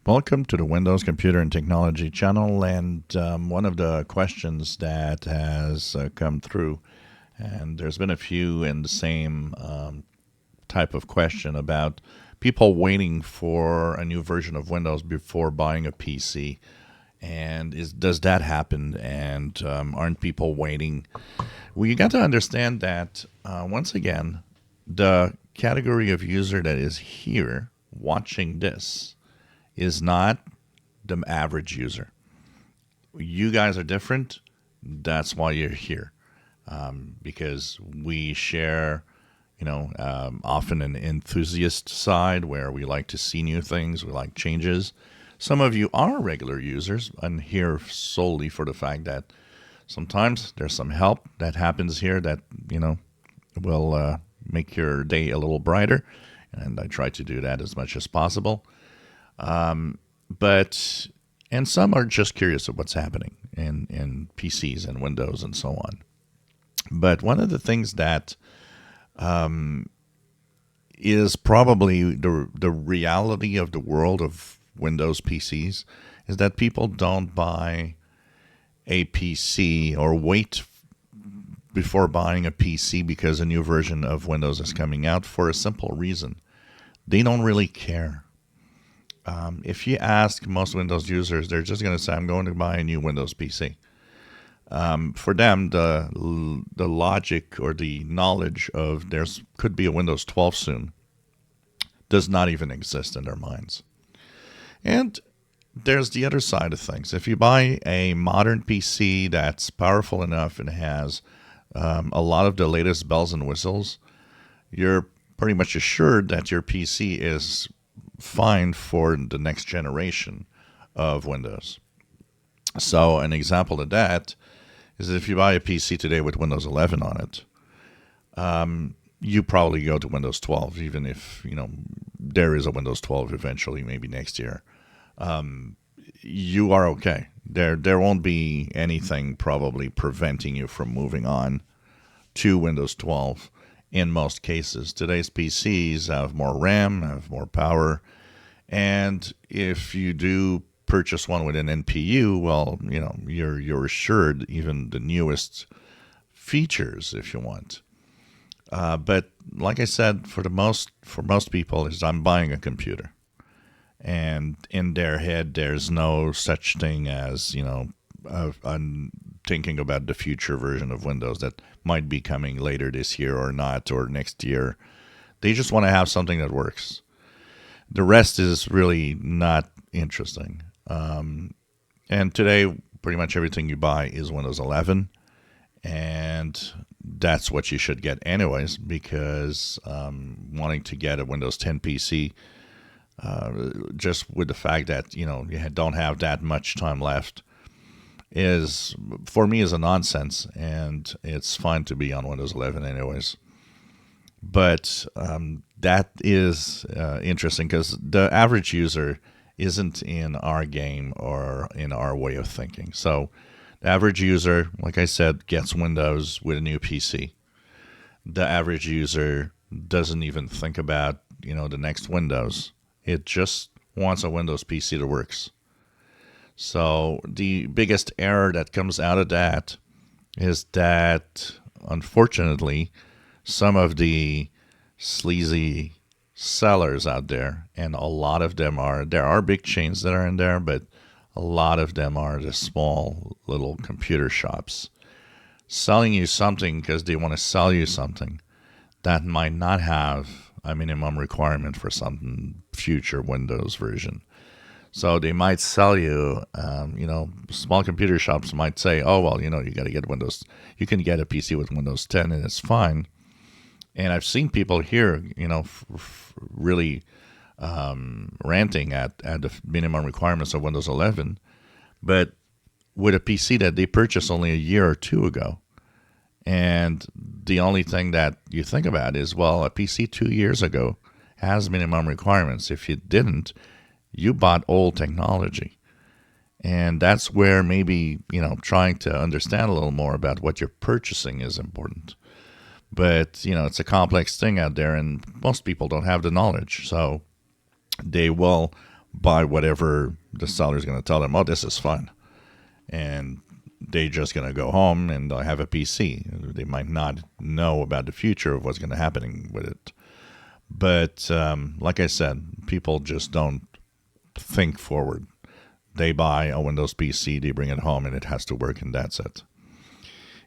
Welcome to the Windows Computer and Technology channel. And one of the questions that has come through, and there's been a few in the same type of question about people waiting for a new version of Windows before buying a PC. And does that happen? And aren't people waiting? Well, you got to understand that once again, the category of user that is here watching this is not the average user. You guys are different. That's why you're here, because we share, often an enthusiast side where we like to see new things, we like changes. Some of you are regular users and here solely for the fact that sometimes there's some help that happens here that, will make your day a little brighter. And I try to do that as much as possible. But and some are just curious of what's happening in PCs and Windows and so on. But one of the things that is probably the reality of the world of Windows PCs is that people don't buy a PC or wait before buying a PC because a new version of Windows is coming out for a simple reason. They don't really care. If you ask most Windows users, they're just going to say, I'm going to buy a new Windows PC. For them, the logic or the knowledge of there could be a Windows 12 soon does not even exist in their minds. And there's the other side of things. If you buy a modern PC that's powerful enough and has a lot of the latest bells and whistles, you're pretty much assured that your PC is fine for the next generation of Windows. So an example of that is that if you buy a PC today with Windows 11 on it, you probably go to Windows 12, even if there is a Windows 12 eventually, maybe next year. You are okay. There won't be anything probably preventing you from moving on to Windows 12 in most cases. Today's PCs have more RAM, have more power, and if you do purchase one with an NPU, well, you're assured even the newest features if you want. But like I said, for most people, is I'm buying a computer, and in their head, there's no such thing as I'm thinking about the future version of Windows that might be coming later this year or not, or next year. They just want to have something that works. The rest is really not interesting. And today, pretty much everything you buy is Windows 11. And that's what you should get anyways, because wanting to get a Windows 10 PC, just with the fact that, you don't have that much time left, is, for me, is a nonsense. And it's fine to be on Windows 11 anyways. But that is interesting because the average user isn't in our game or in our way of thinking. So the average user, like I said, gets Windows with a new PC. The average user doesn't even think about, the next Windows. It just wants a Windows PC that works. So the biggest error that comes out of that is that, unfortunately, some of the sleazy sellers out there, and a lot of them there are big chains that are in there, but a lot of them are the small little computer shops selling you something because they want to sell you something that might not have a minimum requirement for some future Windows version. So they might sell you, small computer shops might say, oh, well, you got to get Windows. You can get a PC with Windows 10 and it's fine. And I've seen people here, really ranting at the minimum requirements of Windows 11, but with a PC that they purchased only a year or two ago. And the only thing that you think about is, well, a PC 2 years ago has minimum requirements. If you didn't, you bought old technology. And that's where maybe, trying to understand a little more about what you're purchasing is important. But, it's a complex thing out there, and most people don't have the knowledge. So they will buy whatever the seller is going to tell them. Oh, this is fun, and they're just going to go home and they'll have a PC. They might not know about the future of what's going to happen with it. But like I said, people just don't think forward. They buy a Windows PC, they bring it home, and it has to work, and that's it.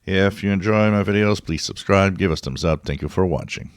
If you enjoy my videos, please subscribe, give us thumbs up. Thank you for watching.